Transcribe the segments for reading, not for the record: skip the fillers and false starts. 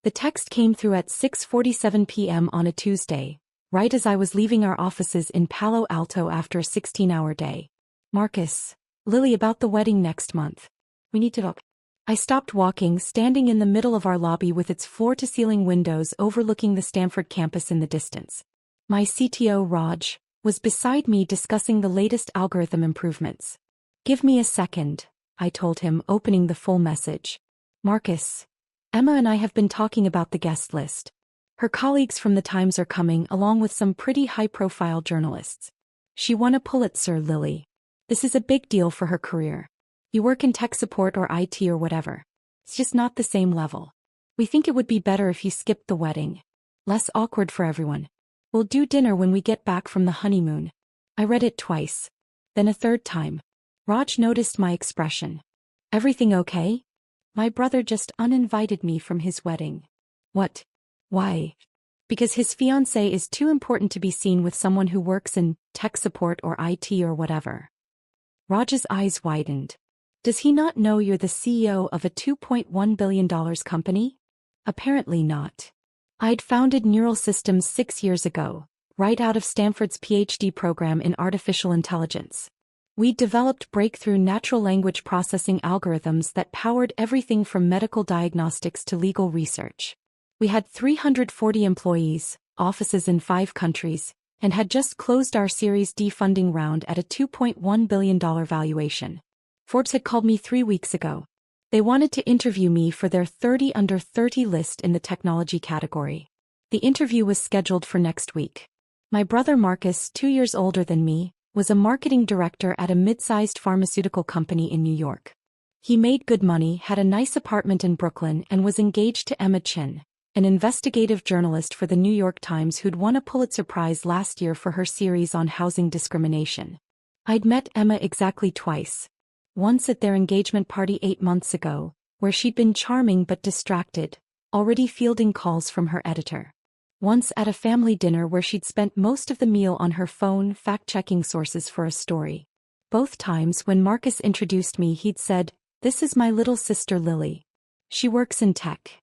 The text came through at 6:47 p.m. on a Tuesday, right as I was leaving our offices in Palo Alto after a 16-hour day. Marcus, Lily, about the wedding next month. We need to talk. I stopped walking, standing in the middle of our lobby with its floor-to-ceiling windows overlooking the Stanford campus in the distance. My CTO, Raj, was beside me discussing the latest algorithm improvements. Give me a second, I told him, opening the full message. Marcus, Emma and I have been talking about the guest list. Her colleagues from the Times are coming, along with some pretty high-profile journalists. She won a Pulitzer, Lily. This is a big deal for her career. You work in tech support or IT or whatever. It's just not the same level. We think it would be better if you skipped the wedding. Less awkward for everyone. We'll do dinner when we get back from the honeymoon. I read it twice. Then a third time. Raj noticed my expression. Everything okay? My brother just uninvited me from his wedding. What? Why? Because his fiancée is too important to be seen with someone who works in tech support or IT or whatever. Raj's eyes widened. Does he not know you're the CEO of a $2.1 billion company? Apparently not. I'd founded Neural Systems 6 years ago, right out of Stanford's PhD program in artificial intelligence. We developed breakthrough natural language processing algorithms that powered everything from medical diagnostics to legal research. We had 340 employees, offices in 5 countries, and had just closed our Series D funding round at a $2.1 billion valuation. Forbes had called me 3 weeks ago. They wanted to interview me for their 30 under 30 list in the technology category. The interview was scheduled for next week. My brother Marcus, 2 years older than me, was a marketing director at a mid-sized pharmaceutical company in New York. He made good money, had a nice apartment in Brooklyn, and was engaged to Emma Chin, an investigative journalist for the New York Times who'd won a Pulitzer Prize last year for her series on housing discrimination. I'd met Emma exactly twice. Once at their engagement party 8 months ago, where she'd been charming but distracted, already fielding calls from her editor. Once at a family dinner where she'd spent most of the meal on her phone fact-checking sources for a story. Both times when Marcus introduced me he'd said, "This is my little sister Lily. She works in tech."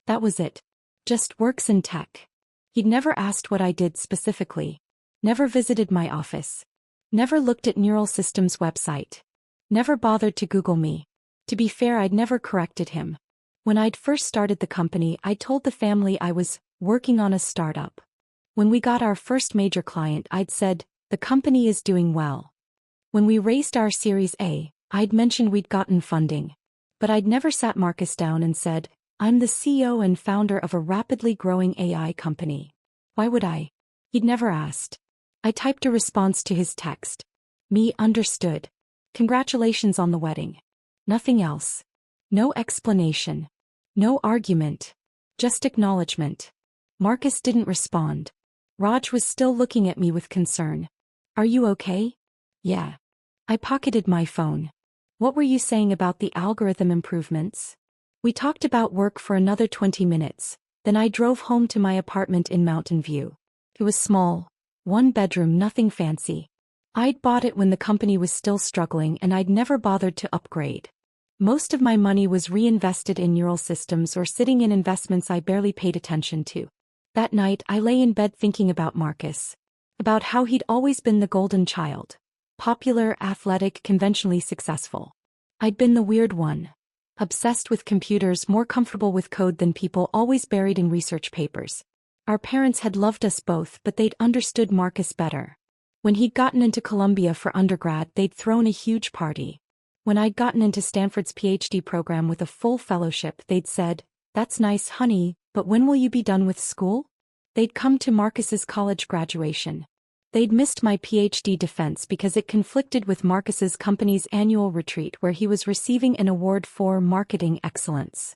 That was it. Just works in tech. He'd never asked what I did specifically. Never visited my office. Never looked at Neural Systems' website. Never bothered to Google me. To be fair, I'd never corrected him. When I'd first started the company, I told the family I was working on a startup. When we got our first major client, I'd said, the company is doing well. When we raised our Series A, I'd mentioned we'd gotten funding. But I'd never sat Marcus down and said, I'm the CEO and founder of a rapidly growing AI company. Why would I? He'd never asked. I typed a response to his text. Me, understood. Congratulations on the wedding. Nothing else. No explanation. No argument. Just acknowledgement. Marcus didn't respond. Raj was still looking at me with concern. Are you okay? Yeah. I pocketed my phone. What were you saying about the algorithm improvements? We talked about work for another 20 minutes, then I drove home to my apartment in Mountain View. It was small. 1 bedroom, nothing fancy. I'd bought it when the company was still struggling and I'd never bothered to upgrade. Most of my money was reinvested in Neural Systems or sitting in investments I barely paid attention to. That night I lay in bed thinking about Marcus. About how he'd always been the golden child. Popular, athletic, conventionally successful. I'd been the weird one. Obsessed with computers, more comfortable with code than people, always buried in research papers. Our parents had loved us both, but they'd understood Marcus better. When he'd gotten into Columbia for undergrad, they'd thrown a huge party. When I'd gotten into Stanford's PhD program with a full fellowship, they'd said, "That's nice, honey, but when will you be done with school?" They'd come to Marcus's college graduation. They'd missed my PhD defense because it conflicted with Marcus's company's annual retreat where he was receiving an award for marketing excellence.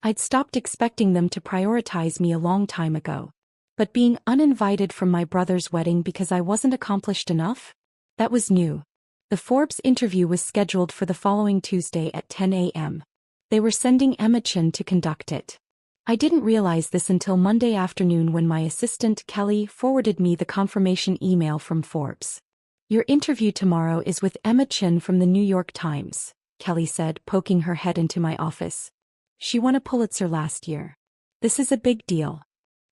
I'd stopped expecting them to prioritize me a long time ago. But being uninvited from my brother's wedding because I wasn't accomplished enough? That was new. The Forbes interview was scheduled for the following Tuesday at 10 a.m. They were sending Emma Chin to conduct it. I didn't realize this until Monday afternoon when my assistant, Kelly, forwarded me the confirmation email from Forbes. Your interview tomorrow is with Emma Chin from the New York Times, Kelly said, poking her head into my office. She won a Pulitzer last year. This is a big deal.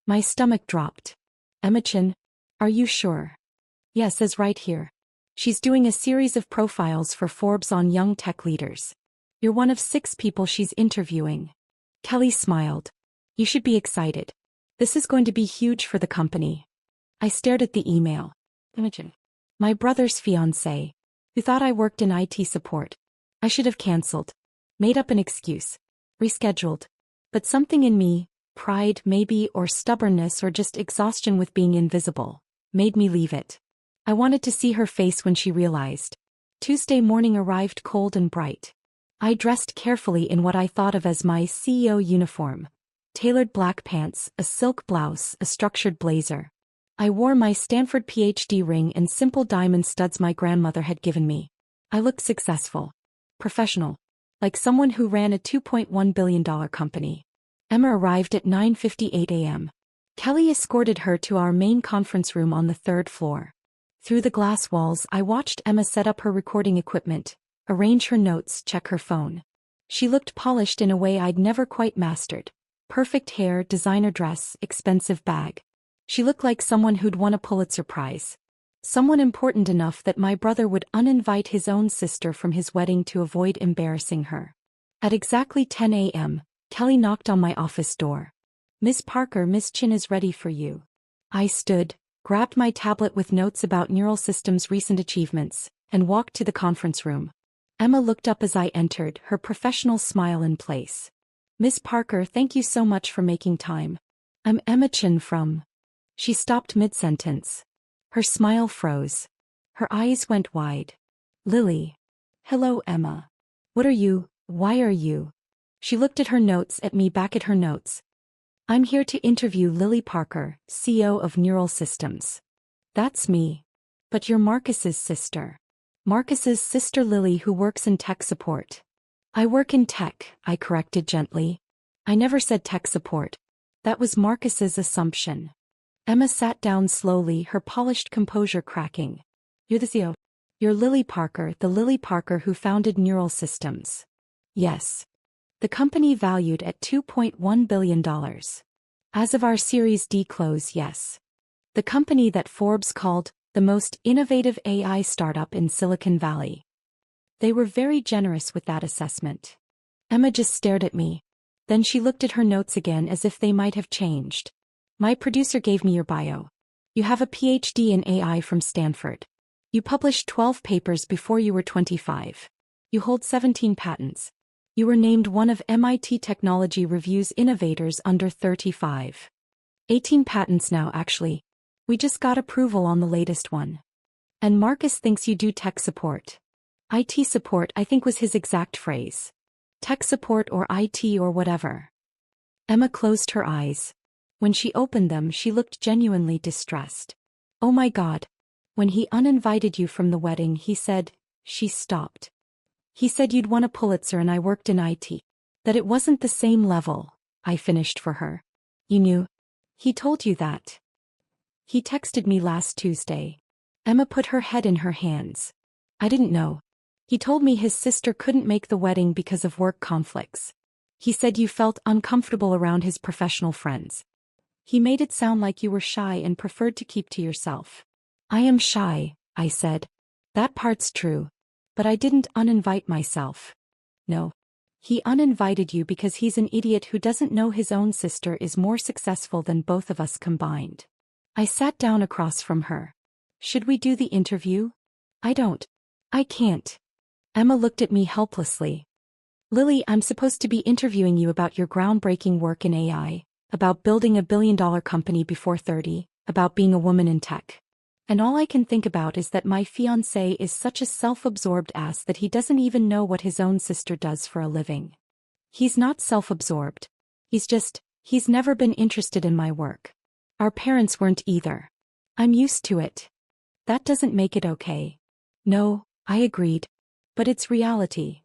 My stomach dropped. Emma Chin, are you sure? Yes, is right here. She's doing a series of profiles for Forbes on young tech leaders. You're one of 6 people she's interviewing. Kelly smiled. You should be excited. This is going to be huge for the company. I stared at the email. Imagine. My brother's fiancée, who thought I worked in IT support. I should have canceled. Made up an excuse. Rescheduled. But something in me, pride maybe, or stubbornness, or just exhaustion with being invisible, made me leave it. I wanted to see her face when she realized. Tuesday morning arrived cold and bright. I dressed carefully in what I thought of as my CEO uniform. Tailored black pants, a silk blouse, a structured blazer. I wore my Stanford PhD ring and simple diamond studs my grandmother had given me. I looked successful. Professional. Like someone who ran a $2.1 billion company. Emma arrived at 9:58 a.m. Kelly escorted her to our main conference room on the 3rd floor. Through the glass walls, I watched Emma set up her recording equipment, arrange her notes, check her phone. She looked polished in a way I'd never quite mastered. Perfect hair, designer dress, expensive bag. She looked like someone who'd won a Pulitzer Prize. Someone important enough that my brother would uninvite his own sister from his wedding to avoid embarrassing her. At exactly 10 a.m., Kelly knocked on my office door. Miss Parker, Miss Chin is ready for you. I stood, grabbed my tablet with notes about Neural Systems' recent achievements, and walked to the conference room. Emma looked up as I entered, her professional smile in place. Miss Parker, thank you so much for making time. I'm Emma Chin from... She stopped mid-sentence. Her smile froze. Her eyes went wide. Lily. Hello, Emma. What are you? Why are you? She looked at her notes, at me, back at her notes. I'm here to interview Lily Parker, CEO of Neural Systems. That's me. But you're Marcus's sister. Marcus's sister Lily, who works in tech support. I work in tech, I corrected gently. I never said tech support. That was Marcus's assumption. Emma sat down slowly, her polished composure cracking. You're the CEO. You're Lily Parker, the Lily Parker who founded Neural Systems. Yes. The company valued at $2.1 billion. As of our Series D close, yes. The company that Forbes called the most innovative AI startup in Silicon Valley. They were very generous with that assessment. Emma just stared at me. Then she looked at her notes again as if they might have changed. My producer gave me your bio. You have a PhD in AI from Stanford. You published 12 papers before you were 25. You hold 17 patents. You were named one of MIT Technology Review's Innovators Under 35. 18 patents now, actually. We just got approval on the latest one. And Marcus thinks you do tech support. IT support, I think, was his exact phrase. Tech support or IT or whatever. Emma closed her eyes. When she opened them, she looked genuinely distressed. Oh my God. When he uninvited you from the wedding, he said, she stopped. He said you'd won a Pulitzer and I worked in IT. That it wasn't the same level, I finished for her. You knew? He told you that. He texted me last Tuesday. Emma put her head in her hands. I didn't know. He told me his sister couldn't make the wedding because of work conflicts. He said you felt uncomfortable around his professional friends. He made it sound like you were shy and preferred to keep to yourself. I am shy, I said. That part's true. But I didn't uninvite myself. No. He uninvited you because he's an idiot who doesn't know his own sister is more successful than both of us combined. I sat down across from her. Should we do the interview? I can't. Emma looked at me helplessly. Lily, I'm supposed to be interviewing you about your groundbreaking work in AI, about building a billion-dollar company before 30, about being a woman in tech. And all I can think about is that my fiancé is such a self-absorbed ass that he doesn't even know what his own sister does for a living. He's not self-absorbed. He's never been interested in my work. Our parents weren't either. I'm used to it. That doesn't make it okay. No, I agreed. But it's reality.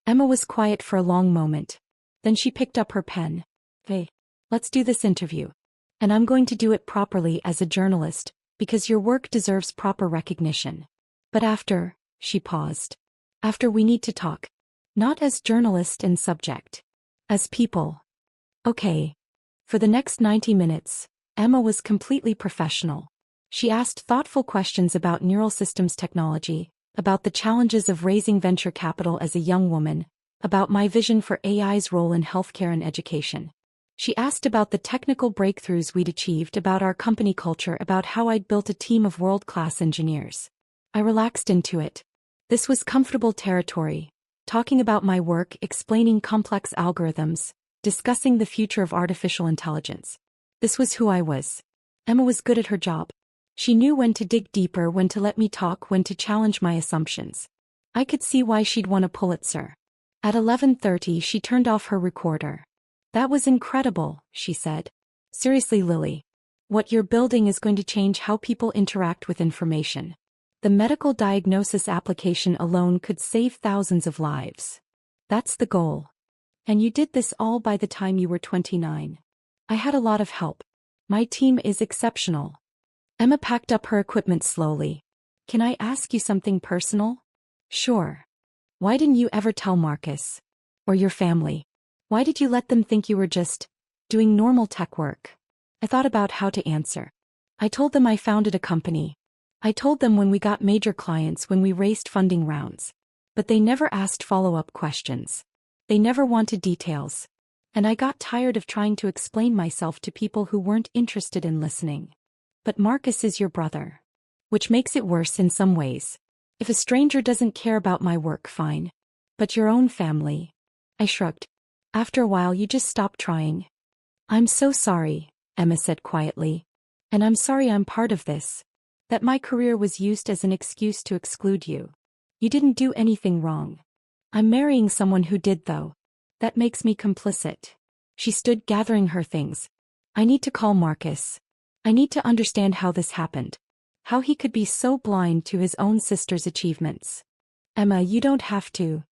Emma was quiet for a long moment. Then she picked up her pen. Hey, let's do this interview. And I'm going to do it properly as a journalist, because your work deserves proper recognition. But after, she paused. After we need to talk. Not as journalist and subject. As people. Okay. For the next 90 minutes, Emma was completely professional. She asked thoughtful questions about neural systems technology, about the challenges of raising venture capital as a young woman, about my vision for AI's role in healthcare and education. She asked about the technical breakthroughs we'd achieved, about our company culture, about how I'd built a team of world-class engineers. I relaxed into it. This was comfortable territory, talking about my work, explaining complex algorithms, discussing the future of artificial intelligence. This was who I was. Emma was good at her job. She knew when to dig deeper, when to let me talk, when to challenge my assumptions. I could see why she'd won a Pulitzer. At 11:30 she turned off her recorder. "That was incredible," she said. "Seriously, Lily. What you're building is going to change how people interact with information. The medical diagnosis application alone could save thousands of lives. That's the goal. And you did this all by the time you were 29. I had a lot of help. My team is exceptional." Emma packed up her equipment slowly. "Can I ask you something personal?" "Sure. Why didn't you ever tell Marcus? Or your family? Why did you let them think you were just doing normal tech work?" I thought about how to answer. I told them I founded a company. I told them when we got major clients, when we raised funding rounds. But they never asked follow-up questions. They never wanted details. And I got tired of trying to explain myself to people who weren't interested in listening. "But Marcus is your brother. Which makes it worse in some ways. If a stranger doesn't care about my work, fine. But your own family." I shrugged. "After a while you just stop trying." "I'm so sorry," Emma said quietly. "And I'm sorry I'm part of this. That my career was used as an excuse to exclude you. You didn't do anything wrong. I'm marrying someone who did, though. That makes me complicit." She stood gathering her things. "I need to call Marcus. I need to understand how this happened. How he could be so blind to his own sister's achievements." "Emma, you don't have to."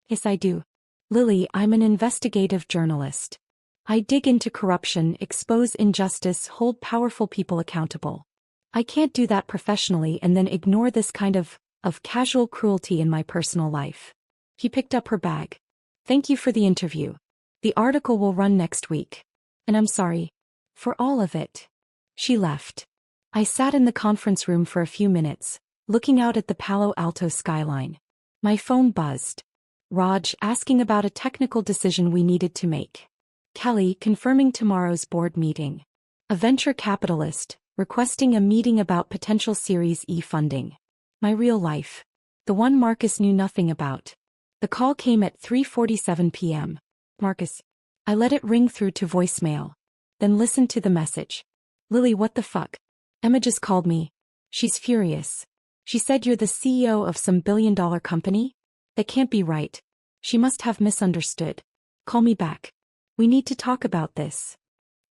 "Yes, I do. Lily, I'm an investigative journalist. I dig into corruption, expose injustice, hold powerful people accountable. I can't do that professionally and then ignore this kind of casual cruelty in my personal life." He picked up her bag. "Thank you for the interview. The article will run next week. And I'm sorry for all of it." She left. I sat in the conference room for a few minutes, looking out at the Palo Alto skyline. My phone buzzed. Raj asking about a technical decision we needed to make. Kelly confirming tomorrow's board meeting. A venture capitalist requesting a meeting about potential Series E funding. My real life. The one Marcus knew nothing about. The call came at 3:47 p.m. "Marcus." I let it ring through to voicemail. Then listened to the message. "Lily, what the fuck? Emma just called me. She's furious. She said you're the CEO of some billion-dollar company? That can't be right. She must have misunderstood. Call me back. We need to talk about this."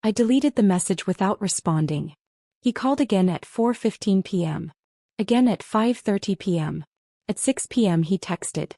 I deleted the message without responding. He called again at 4:15 p.m. Again at 5:30 p.m. At 6 p.m. he texted.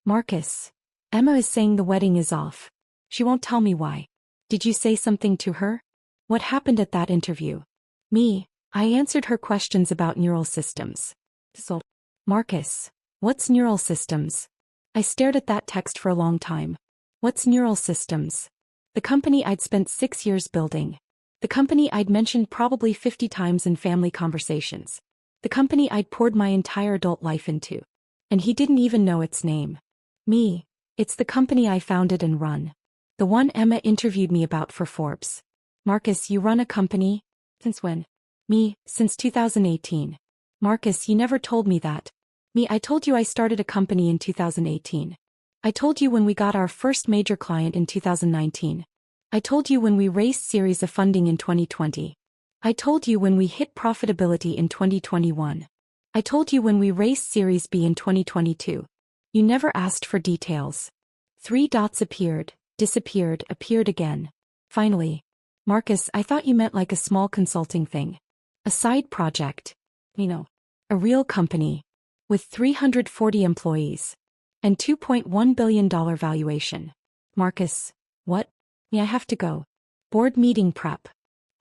"Marcus. Emma is saying the wedding is off. She won't tell me why. Did you say something to her? What happened at that interview?" Me. I answered her questions about neural systems. So, "Marcus. What's neural systems?" I stared at that text for a long time. What's neural systems? The company I'd spent 6 years building. The company I'd mentioned probably 50 times in family conversations. The company I'd poured my entire adult life into. And he didn't even know its name. Me. It's the company I founded and run. The one Emma interviewed me about for Forbes. "Marcus, you run a company? Since when?" Me. "Since 2018. "Marcus, you never told me that." Me. "I told you I started a company in 2018. I told you when we got our first major client in 2019. I told you when we raised series of funding in 2020. I told you when we hit profitability in 2021. I told you when we raised Series B in 2022. You never asked for details." 3 dots appeared, disappeared, appeared again. Finally. "Marcus, I thought you meant like a small consulting thing. A side project. A real company. With 340 employees. And $2.1 billion valuation." "Marcus. What?" "I have to go. Board meeting prep."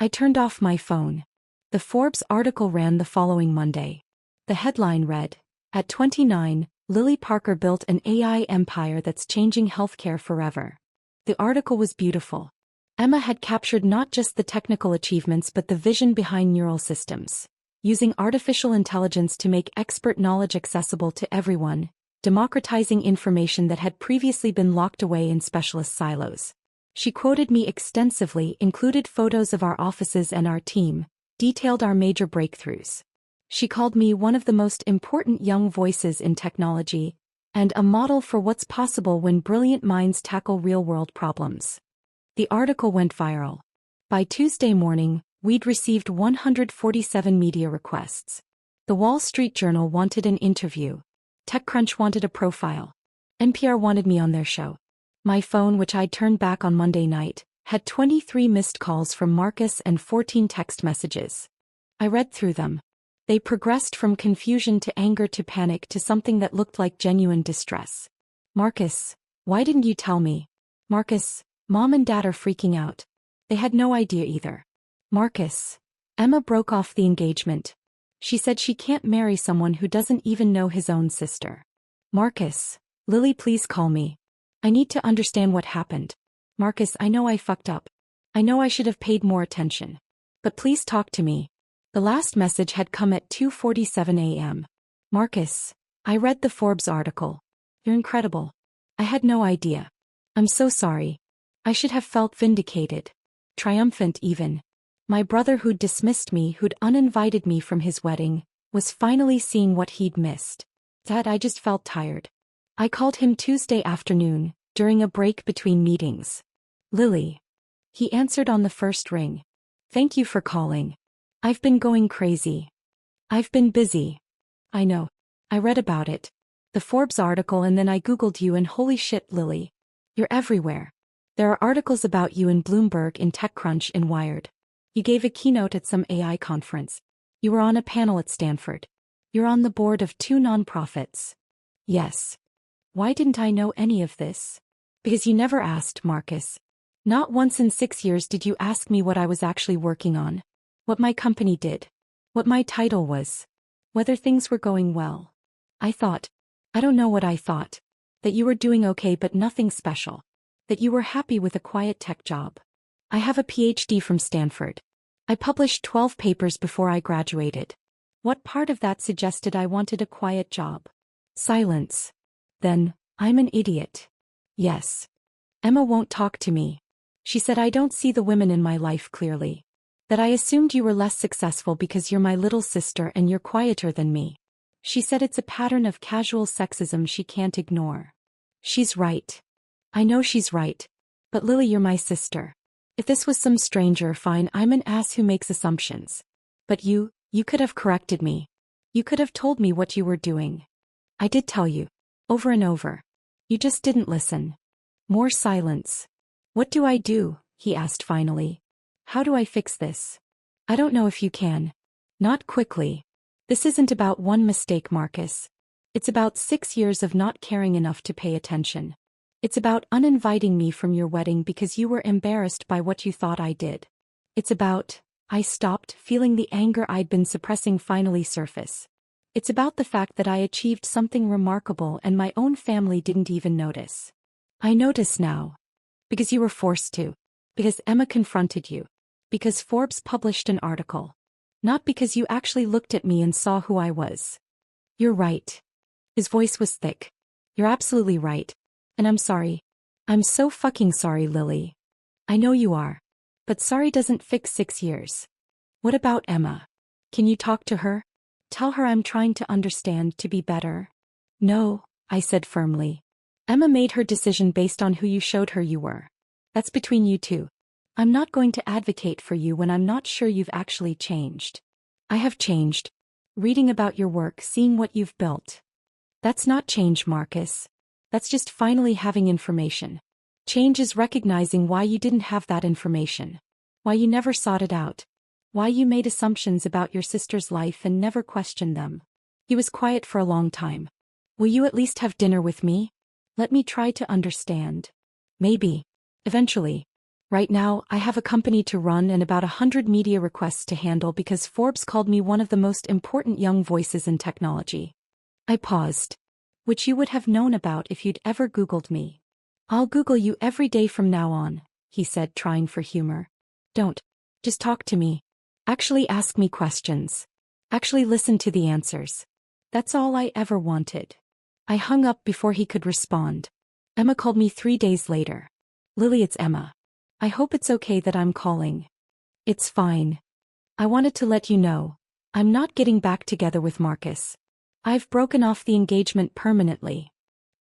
I turned off my phone. The Forbes article ran the following Monday. The headline read, "At 29, Lily Parker built an AI empire that's changing healthcare forever." The article was beautiful. Emma had captured not just the technical achievements but the vision behind neural systems, using artificial intelligence to make expert knowledge accessible to everyone, democratizing information that had previously been locked away in specialist silos. She quoted me extensively, included photos of our offices and our team, detailed our major breakthroughs. She called me one of the most important young voices in technology, and a model for what's possible when brilliant minds tackle real-world problems. The article went viral. By Tuesday morning, we'd received 147 media requests. The Wall Street Journal wanted an interview. TechCrunch wanted a profile. NPR wanted me on their show. My phone, which I'd turned back on Monday night, had 23 missed calls from Marcus and 14 text messages. I read through them. They progressed from confusion to anger to panic to something that looked like genuine distress. Marcus, why didn't you tell me? Marcus, Mom and Dad are freaking out. They had no idea either. Marcus. Emma broke off the engagement. She said she can't marry someone who doesn't even know his own sister. Marcus. Lily, please call me. I need to understand what happened. Marcus, I know I fucked up. I know I should have paid more attention. But please talk to me. The last message had come at 2:47 a.m. Marcus. I read the Forbes article. You're incredible. I had no idea. I'm so sorry. I should have felt vindicated. Triumphant even. My brother who'd dismissed me, who'd uninvited me from his wedding, was finally seeing what he'd missed. Dad, I just felt tired. I called him Tuesday afternoon, during a break between meetings. Lily. He answered on the first ring. Thank you for calling. I've been going crazy. I've been busy. I know. I read about it. The Forbes article, and then I Googled you, and holy shit, Lily. You're everywhere. There are articles about you in Bloomberg, in TechCrunch, in Wired. You gave a keynote at some AI conference. You were on a panel at Stanford. You're on the board of 2 nonprofits. Yes. Why didn't I know any of this? Because you never asked, Marcus. Not once in 6 years did you ask me what I was actually working on. What my company did. What my title was. Whether things were going well. I don't know what I thought. That you were doing okay but nothing special. That you were happy with a quiet tech job. I have a PhD from Stanford. I published 12 papers before I graduated. What part of that suggested I wanted a quiet job? Silence. Then, I'm an idiot. Yes. Emma won't talk to me. She said I don't see the women in my life clearly. That I assumed you were less successful because you're my little sister and you're quieter than me. She said it's a pattern of casual sexism she can't ignore. She's right. I know she's right. But Lily, you're my sister. If this was some stranger, fine, I'm an ass who makes assumptions. But you could have corrected me. You could have told me what you were doing. I did tell you. Over and over. You just didn't listen. More silence. What do I do? He asked finally. How do I fix this? I don't know if you can. Not quickly. This isn't about one mistake, Marcus. It's about 6 years of not caring enough to pay attention. It's about uninviting me from your wedding because you were embarrassed by what you thought I did. It's about, I stopped feeling the anger I'd been suppressing finally surface. It's about the fact that I achieved something remarkable and my own family didn't even notice. I notice now. Because you were forced to. Because Emma confronted you. Because Forbes published an article. Not because you actually looked at me and saw who I was. You're right. His voice was thick. You're absolutely right. And I'm sorry. I'm so fucking sorry, Lily. I know you are. But sorry doesn't fix 6 years. What about Emma? Can you talk to her? Tell her I'm trying to understand, to be better. No, I said firmly. Emma made her decision based on who you showed her you were. That's between you two. I'm not going to advocate for you when I'm not sure you've actually changed. I have changed. Reading about your work, seeing what you've built. That's not change, Marcus. That's just finally having information. Change is recognizing why you didn't have that information. Why you never sought it out. Why you made assumptions about your sister's life and never questioned them. He was quiet for a long time. Will you at least have dinner with me? Let me try to understand. Maybe. Eventually. Right now, I have a company to run and about 100 media requests to handle because Forbes called me one of the most important young voices in technology. I paused. Which you would have known about if you'd ever Googled me. I'll Google you every day from now on. he said, trying for humor. Don't. Just talk to me. Actually ask me questions. Actually listen to the answers. That's all I ever wanted. I hung up before he could respond. Emma called me 3 days later. Lily, it's Emma. I hope it's okay that I'm calling. It's fine. I wanted to let you know. I'm not getting back together with Marcus. I've broken off the engagement permanently.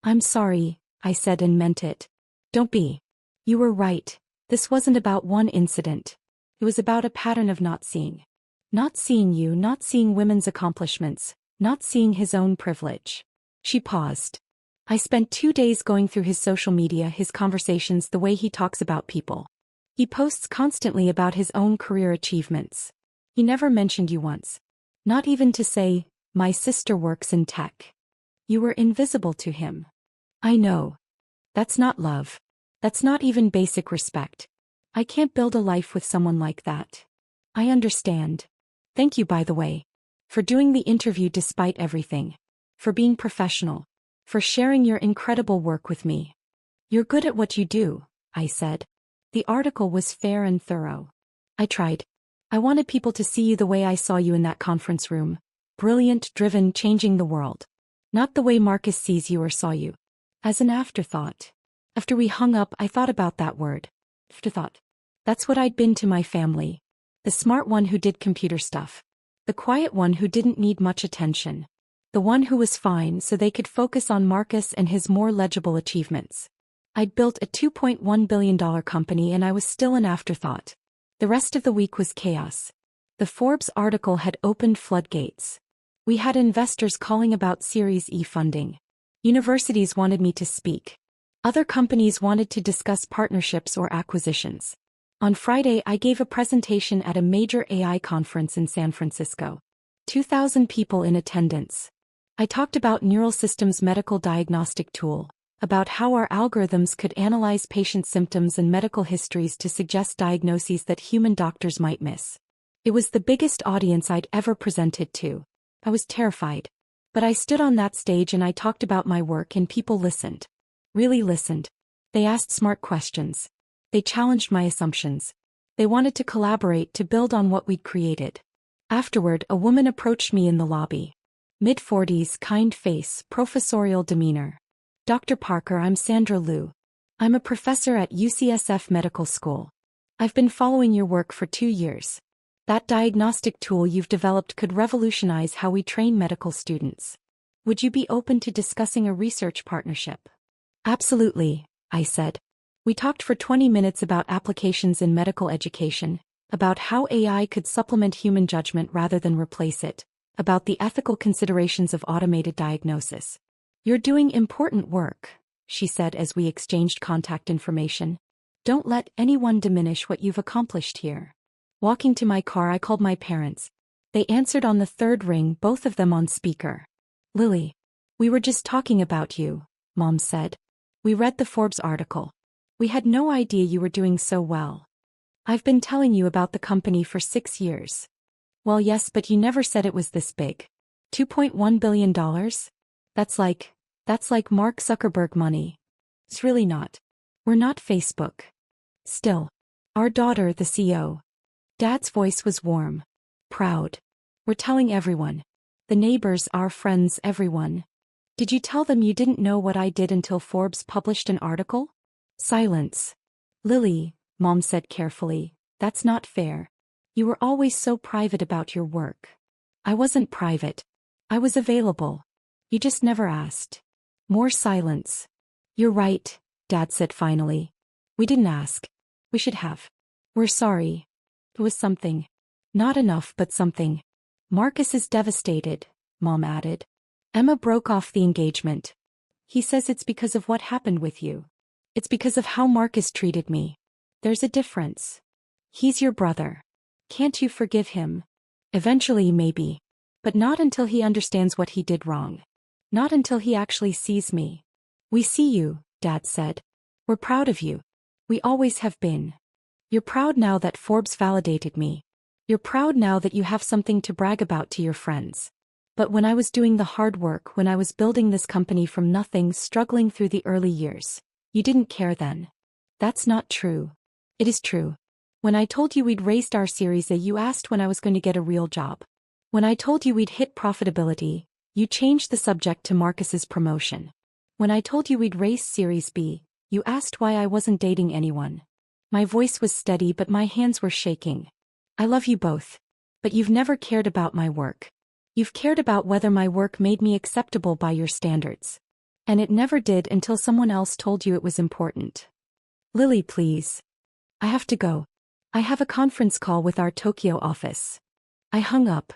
I'm sorry, I said and meant it. Don't be. You were right. This wasn't about one incident. It was about a pattern of not seeing. Not seeing you, not seeing women's accomplishments, not seeing his own privilege. She paused. I spent 2 days going through his social media, his conversations, the way he talks about people. He posts constantly about his own career achievements. He never mentioned you once. Not even to say, my sister works in tech. You were invisible to him. I know. That's not love. That's not even basic respect. I can't build a life with someone like that. I understand. Thank you, by the way. For doing the interview despite everything. For being professional. For sharing your incredible work with me. You're good at what you do, I said. The article was fair and thorough. I tried. I wanted people to see you the way I saw you in that conference room. Brilliant, driven, changing the world. Not the way Marcus sees you or saw you. As an afterthought. After we hung up, I thought about that word. Afterthought. That's what I'd been to my family. The smart one who did computer stuff. The quiet one who didn't need much attention. The one who was fine so they could focus on Marcus and his more legible achievements. I'd built a $2.1 billion company and I was still an afterthought. The rest of the week was chaos. The Forbes article had opened floodgates. We had investors calling about Series E funding. Universities wanted me to speak. Other companies wanted to discuss partnerships or acquisitions. On Friday, I gave a presentation at a major AI conference in San Francisco. 2,000 people in attendance. I talked about Neural Systems' medical diagnostic tool, about how our algorithms could analyze patient symptoms and medical histories to suggest diagnoses that human doctors might miss. It was the biggest audience I'd ever presented to. I was terrified. But I stood on that stage and I talked about my work and people listened. Really listened. They asked smart questions. They challenged my assumptions. They wanted to collaborate to build on what we'd created. Afterward, a woman approached me in the lobby. Mid-40s, kind face, professorial demeanor. Dr. Parker, I'm Sandra Liu. I'm a professor at UCSF Medical School. I've been following your work for 2 years. That diagnostic tool you've developed could revolutionize how we train medical students. Would you be open to discussing a research partnership? Absolutely, I said. We talked for 20 minutes about applications in medical education, about how AI could supplement human judgment rather than replace it, about the ethical considerations of automated diagnosis. You're doing important work, she said as we exchanged contact information. Don't let anyone diminish what you've accomplished here. Walking to my car, I called my parents. They answered on the third ring, both of them on speaker. Lily, we were just talking about you, Mom said. We read the Forbes article. We had no idea you were doing so well. I've been telling you about the company for 6 years. Well, yes, but you never said it was this big. $2.1 billion? That's like Mark Zuckerberg money. It's really not. We're not Facebook. Still. Our daughter, the CEO. Dad's voice was warm. Proud. We're telling everyone. The neighbors, our friends, everyone. Did you tell them you didn't know what I did until Forbes published an article? Silence. Lily, Mom said carefully, that's not fair. You were always so private about your work. I wasn't private. I was available. You just never asked. More silence. You're right, Dad said finally. We didn't ask. We should have. We're sorry. It was something. Not enough, but something. Marcus is devastated, Mom added. Emma broke off the engagement. He says it's because of what happened with you. It's because of how Marcus treated me. There's a difference. He's your brother. Can't you forgive him? Eventually, maybe. But not until he understands what he did wrong. Not until he actually sees me. We see you, Dad said. We're proud of you. We always have been. You're proud now that Forbes validated me. You're proud now that you have something to brag about to your friends. But when I was doing the hard work, when I was building this company from nothing, struggling through the early years, you didn't care then. That's not true. It is true. When I told you we'd raised our Series A, you asked when I was going to get a real job. When I told you we'd hit profitability, you changed the subject to Marcus's promotion. When I told you we'd raise Series B, you asked why I wasn't dating anyone. My voice was steady but my hands were shaking. I love you both. But you've never cared about my work. You've cared about whether my work made me acceptable by your standards. And it never did until someone else told you it was important. Lily, please. I have to go. I have a conference call with our Tokyo office. I hung up.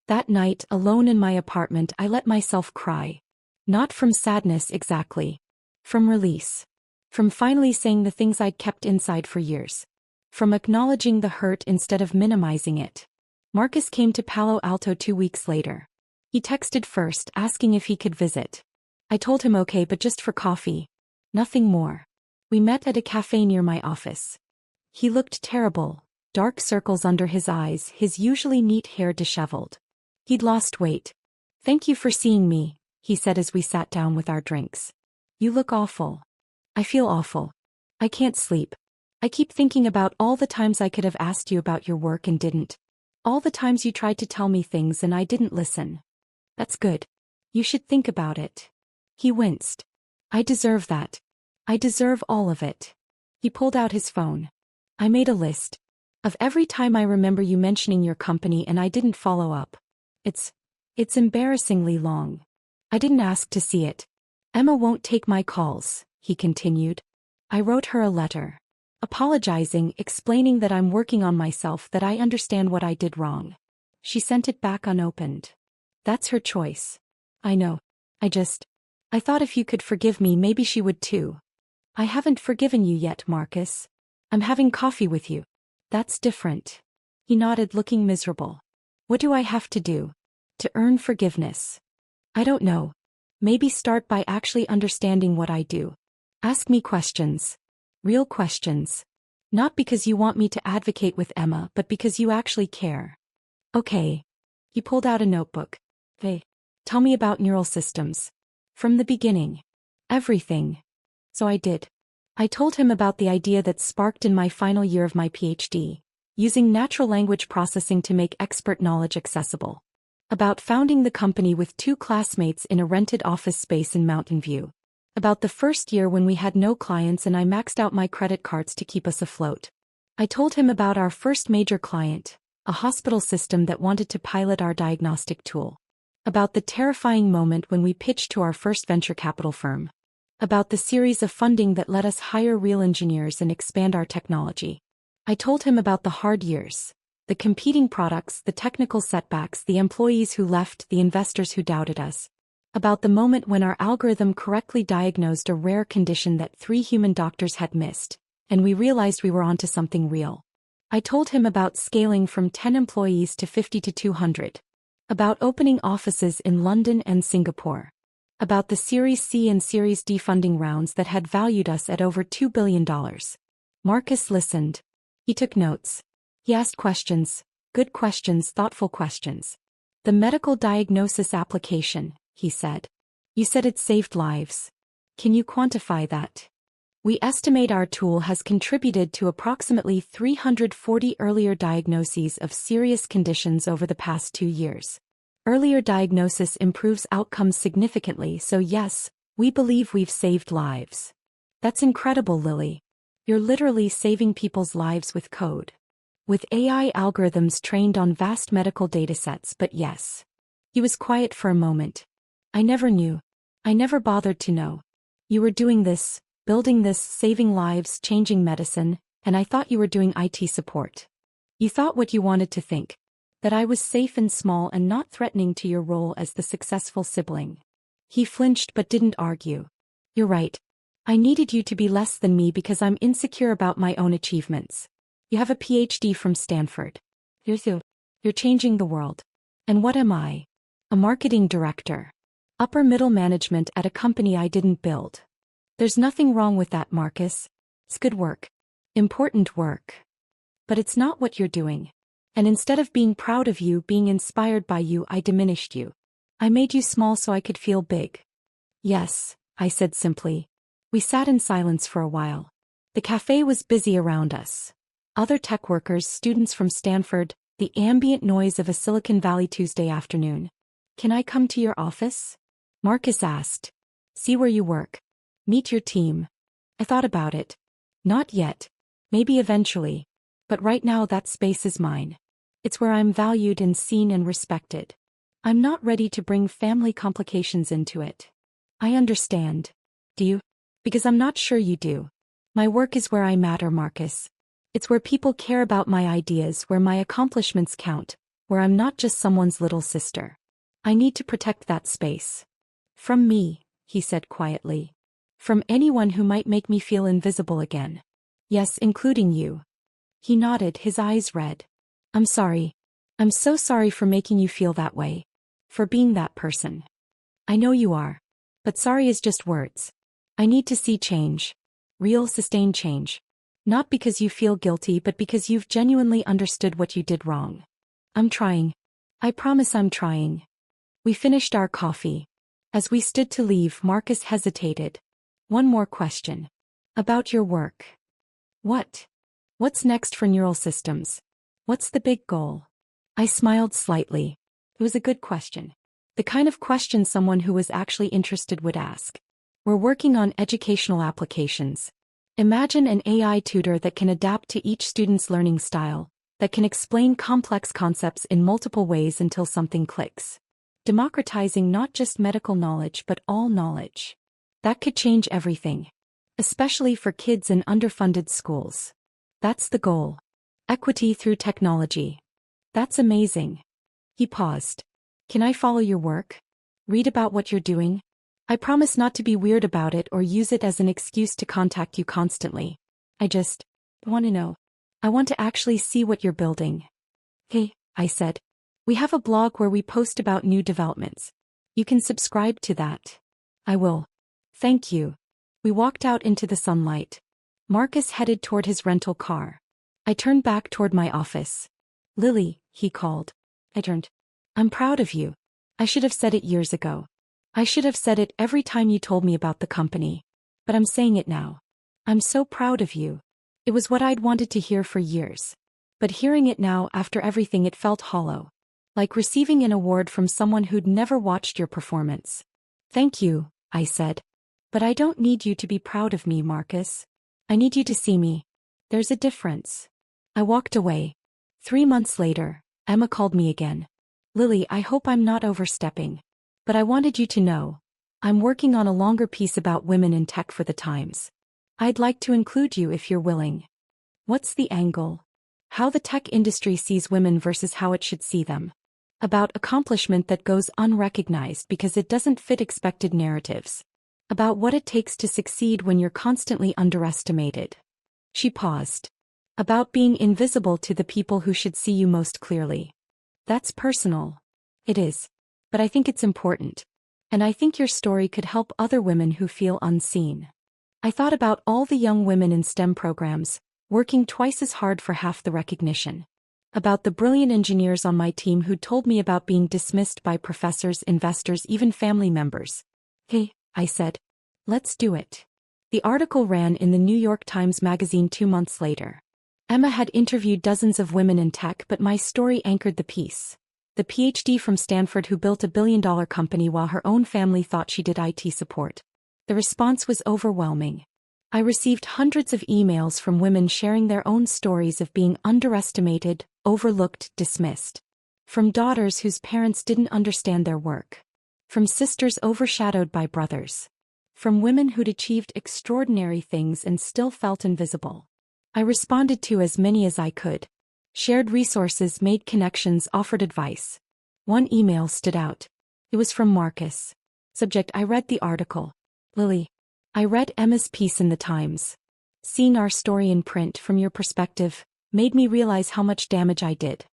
That night, alone in my apartment, I let myself cry. Not from sadness exactly. From release. From finally saying the things I'd kept inside for years. From acknowledging the hurt instead of minimizing it. Marcus came to Palo Alto 2 weeks later. He texted first, asking if he could visit. I told him okay, but just for coffee. Nothing more. We met at a cafe near my office. He looked terrible, dark circles under his eyes, his usually neat hair disheveled. He'd lost weight. Thank you for seeing me, he said as we sat down with our drinks. You look awful. I feel awful. I can't sleep. I keep thinking about all the times I could have asked you about your work and didn't. All the times you tried to tell me things and I didn't listen. That's good. You should think about it. He winced. I deserve that. I deserve all of it. He pulled out his phone. I made a list. Of every time I remember you mentioning your company and I didn't follow up. It's embarrassingly long. I didn't ask to see it. Emma won't take my calls, he continued. I wrote her a letter. Apologizing, explaining that I'm working on myself, that I understand what I did wrong. She sent it back unopened. That's her choice. I know. I thought if you could forgive me, maybe she would too. I haven't forgiven you yet, Marcus. I'm having coffee with you. That's different. He nodded, looking miserable. What do I have to do to earn forgiveness? I don't know. Maybe start by actually understanding what I do. Ask me questions. Real questions. Not because you want me to advocate with Emma, but because you actually care. Okay. He pulled out a notebook. Hey, tell me about neural systems. From the beginning. Everything. So I did. I told him about the idea that sparked in my final year of my PhD, using natural language processing to make expert knowledge accessible. About founding the company with 2 classmates in a rented office space in Mountain View. About the first year when we had no clients and I maxed out my credit cards to keep us afloat. I told him about our first major client, a hospital system that wanted to pilot our diagnostic tool. About the terrifying moment when we pitched to our first venture capital firm. About the series of funding that let us hire real engineers and expand our technology. I told him about the hard years, the competing products, the technical setbacks, the employees who left, the investors who doubted us. About the moment when our algorithm correctly diagnosed a rare condition that 3 human doctors had missed, and we realized we were onto something real. I told him about scaling from 10 employees to 50 to 200. About opening offices in London and Singapore. About the Series C and Series D funding rounds that had valued us at over $2 billion. Marcus listened. He took notes. He asked questions, good questions, thoughtful questions. The medical diagnosis application, he said. You said it saved lives. Can you quantify that? We estimate our tool has contributed to approximately 340 earlier diagnoses of serious conditions over the past 2 years. Earlier diagnosis improves outcomes significantly, so yes, we believe we've saved lives. That's incredible, Lily. You're literally saving people's lives with code. With AI algorithms trained on vast medical datasets, but yes. He was quiet for a moment. I never knew. I never bothered to know. You were doing this, building this, saving lives, changing medicine, and I thought you were doing IT support. You thought what you wanted to think. That I was safe and small and not threatening to your role as the successful sibling. He flinched but didn't argue. You're right. I needed you to be less than me because I'm insecure about my own achievements. You have a PhD from Stanford. You're changing the world. And what am I? A marketing director. Upper middle management at a company I didn't build. There's nothing wrong with that, Marcus. It's good work. Important work. But it's not what you're doing. And instead of being proud of you, being inspired by you, I diminished you. I made you small so I could feel big. Yes, I said simply. We sat in silence for a while. The cafe was busy around us. Other tech workers, students from Stanford, the ambient noise of a Silicon Valley Tuesday afternoon. Can I come to your office? Marcus asked. See where you work. Meet your team. I thought about it. Not yet. Maybe eventually. But right now that space is mine. It's where I'm valued and seen and respected. I'm not ready to bring family complications into it. I understand. Do you? Because I'm not sure you do. My work is where I matter, Marcus. It's where people care about my ideas, where my accomplishments count, where I'm not just someone's little sister. I need to protect that space. From me, he said quietly. From anyone who might make me feel invisible again. Yes, including you. He nodded, his eyes red. I'm sorry. I'm so sorry for making you feel that way. For being that person. I know you are. But sorry is just words. I need to see change. Real, sustained change. Not because you feel guilty, but because you've genuinely understood what you did wrong. I'm trying. I promise I'm trying. We finished our coffee. As we stood to leave, Marcus hesitated. One more question. About your work. What? What's next for neural systems? What's the big goal? I smiled slightly. It was a good question. The kind of question someone who was actually interested would ask. We're working on educational applications. Imagine an AI tutor that can adapt to each student's learning style, that can explain complex concepts in multiple ways until something clicks. Democratizing not just medical knowledge but all knowledge. That could change everything. Especially for kids in underfunded schools. That's the goal. Equity through technology. That's amazing. He paused. Can I follow your work? Read about what you're doing? I promise not to be weird about it or use it as an excuse to contact you constantly. I just want to know. I want to actually see what you're building. Hey, I said. We have a blog where we post about new developments. You can subscribe to that. I will. Thank you. We walked out into the sunlight. Marcus headed toward his rental car. I turned back toward my office. Lily, he called. I turned. I'm proud of you. I should have said it years ago. I should have said it every time you told me about the company. But I'm saying it now. I'm so proud of you. It was what I'd wanted to hear for years. But hearing it now after everything, it felt hollow. Like receiving an award from someone who'd never watched your performance. Thank you, I said. But I don't need you to be proud of me, Marcus. I need you to see me. There's a difference. I walked away. 3 months later, Emma called me again. Lily, I hope I'm not overstepping. But I wanted you to know. I'm working on a longer piece about women in tech for the Times. I'd like to include you if you're willing. What's the angle? How the tech industry sees women versus how it should see them. About accomplishment that goes unrecognized because it doesn't fit expected narratives. About what it takes to succeed when you're constantly underestimated. She paused. About being invisible to the people who should see you most clearly. That's personal. It is. But I think it's important. And I think your story could help other women who feel unseen. I thought about all the young women in STEM programs, working twice as hard for half the recognition. About the brilliant engineers on my team who told me about being dismissed by professors, investors, even family members. Hey, I said. Let's do it. The article ran in the New York Times Magazine 2 months later. Emma had interviewed dozens of women in tech, but my story anchored the piece. The PhD from Stanford who built a billion-dollar company while her own family thought she did IT support. The response was overwhelming. I received hundreds of emails from women sharing their own stories of being underestimated, overlooked, dismissed. From daughters whose parents didn't understand their work. From sisters overshadowed by brothers. From women who'd achieved extraordinary things and still felt invisible. I responded to as many as I could. Shared resources, made connections, offered advice. One email stood out. It was from Marcus. Subject: I read the article. Lily. I read Emma's piece in the Times. Seeing our story in print from your perspective made me realize how much damage I did.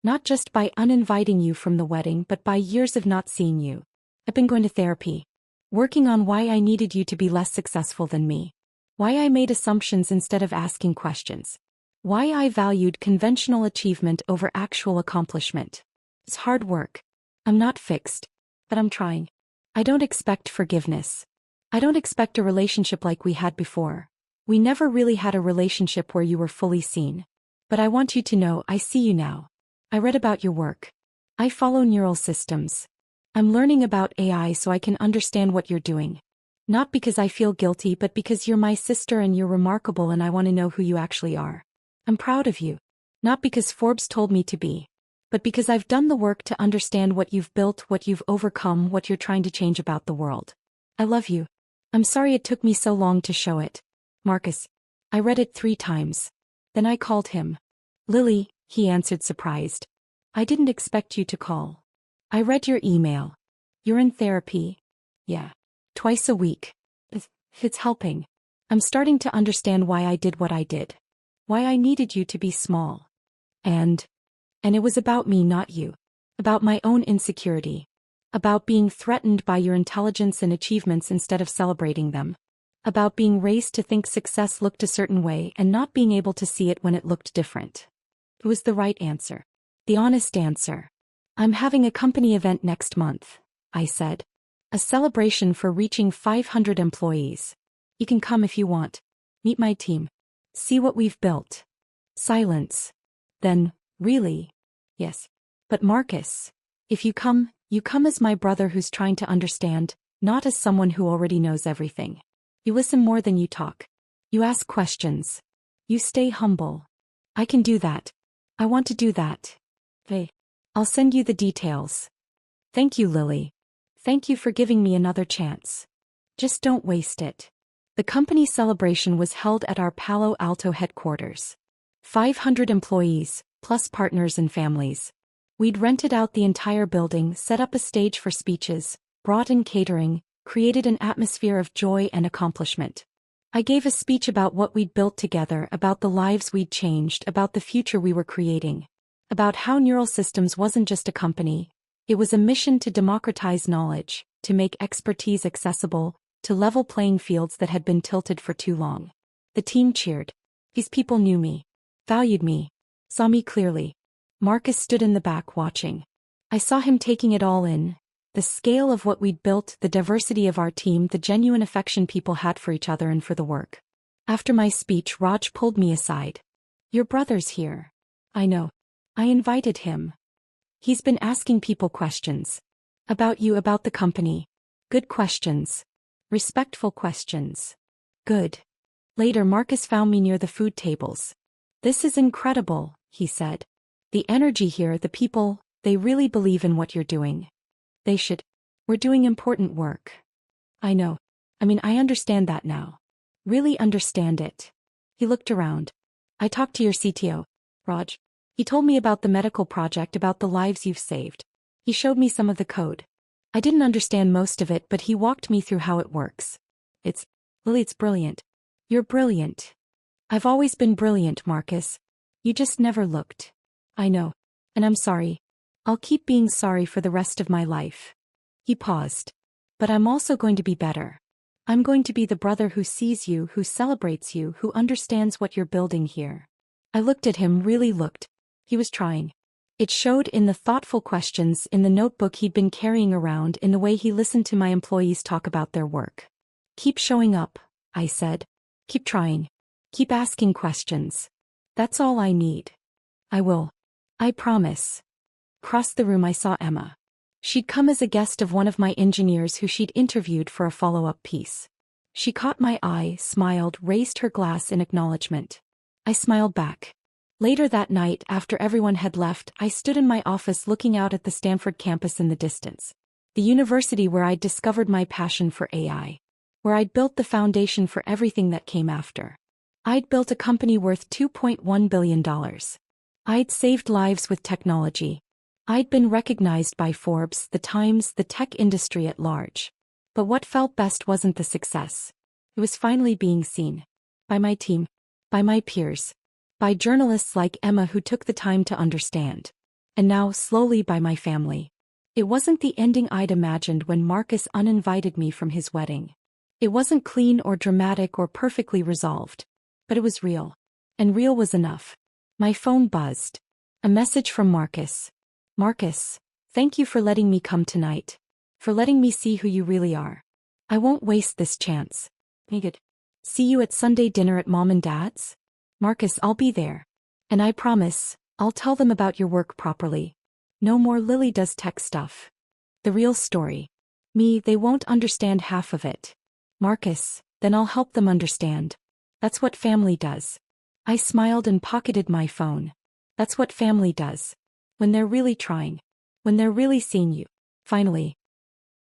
Not just by uninviting you from the wedding, but by years of not seeing you. I've been going to therapy. Working on why I needed you to be less successful than me. Why I made assumptions instead of asking questions. Why I valued conventional achievement over actual accomplishment. It's hard work. I'm not fixed. But I'm trying. I don't expect forgiveness. I don't expect a relationship like we had before. We never really had a relationship where you were fully seen. But I want you to know I see you now. I read about your work. I follow neural systems. I'm learning about AI so I can understand what you're doing. Not because I feel guilty but because you're my sister and you're remarkable and I want to know who you actually are. I'm proud of you. Not because Forbes told me to be. But because I've done the work to understand what you've built, what you've overcome, what you're trying to change about the world. I love you. I'm sorry it took me so long to show it. Marcus. I read it 3 times. Then I called him. Lily, he answered surprised. I didn't expect you to call. I read your email. You're in therapy? Yeah. Twice a week. It's helping. I'm starting to understand why I did what I did. Why I needed you to be small. And it was about me, not you. About my own insecurity. About being threatened by your intelligence and achievements instead of celebrating them. About being raised to think success looked a certain way and not being able to see it when it looked different. It was the right answer. The honest answer. I'm having a company event next month, I said. A celebration for reaching 500 employees. You can come if you want. Meet my team. See what we've built. Silence. Then, really? Yes. But Marcus, if you come as my brother who's trying to understand, not as someone who already knows everything. You listen more than you talk. You ask questions. You stay humble. I can do that. I want to do that. Hey, I'll send you the details. Thank you, Lily. Thank you for giving me another chance. Just don't waste it. The company celebration was held at our Palo Alto headquarters. 500 employees, plus partners and families. We'd rented out the entire building, set up a stage for speeches, brought in catering, created an atmosphere of joy and accomplishment. I gave a speech about what we'd built together, about the lives we'd changed, about the future we were creating. About how Neural Systems wasn't just a company, it was a mission to democratize knowledge, to make expertise accessible, to level playing fields that had been tilted for too long. The team cheered. These people knew me, valued me, saw me clearly. Marcus stood in the back watching. I saw him taking it all in. The scale of what we'd built, the diversity of our team, the genuine affection people had for each other and for the work. After my speech, Raj pulled me aside. Your brother's here. I know. I invited him. He's been asking people questions. About you, about the company. Good questions. Respectful questions. Good. Later, Marcus found me near the food tables. This is incredible, he said. The energy here, the people, they really believe in what you're doing. They should. We're doing important work. I know. I understand that now. Really understand it. He looked around. I talked to your CTO, Raj. He told me about the medical project, about the lives you've saved. He showed me some of the code. I didn't understand most of it, but he walked me through how it works. Lily, it's brilliant. You're brilliant. I've always been brilliant, Marcus. You just never looked. I know. And I'm sorry. I'll keep being sorry for the rest of my life. He paused. But I'm also going to be better. I'm going to be the brother who sees you, who celebrates you, who understands what you're building here. I looked at him, really looked. He was trying. It showed in the thoughtful questions, in the notebook he'd been carrying around, in the way he listened to my employees talk about their work. Keep showing up, I said. Keep trying. Keep asking questions. That's all I need. I will. I promise. Across the room I saw Emma. She'd come as a guest of one of my engineers who she'd interviewed for a follow-up piece. She caught my eye, smiled, raised her glass in acknowledgement. I smiled back. Later that night, after everyone had left, I stood in my office looking out at the Stanford campus in the distance. The university where I'd discovered my passion for AI. Where I'd built the foundation for everything that came after. I'd built a company worth $2.1 billion. I'd saved lives with technology. I'd been recognized by Forbes, the Times, the tech industry at large. But what felt best wasn't the success. It was finally being seen. By my team. By my peers. By journalists like Emma who took the time to understand. And now, slowly, by my family. It wasn't the ending I'd imagined when Marcus uninvited me from his wedding. It wasn't clean or dramatic or perfectly resolved. But it was real. And real was enough. My phone buzzed. A message from Marcus. Marcus, thank you for letting me come tonight. For letting me see who you really are. I won't waste this chance. Good. See you at Sunday dinner at Mom and Dad's? Marcus, I'll be there. And I promise, I'll tell them about your work properly. No more Lily does tech stuff. The real story. Me, they won't understand half of it. Marcus, then I'll help them understand. That's what family does. I smiled and pocketed my phone. That's what family does. When they're really trying. When they're really seeing you. Finally,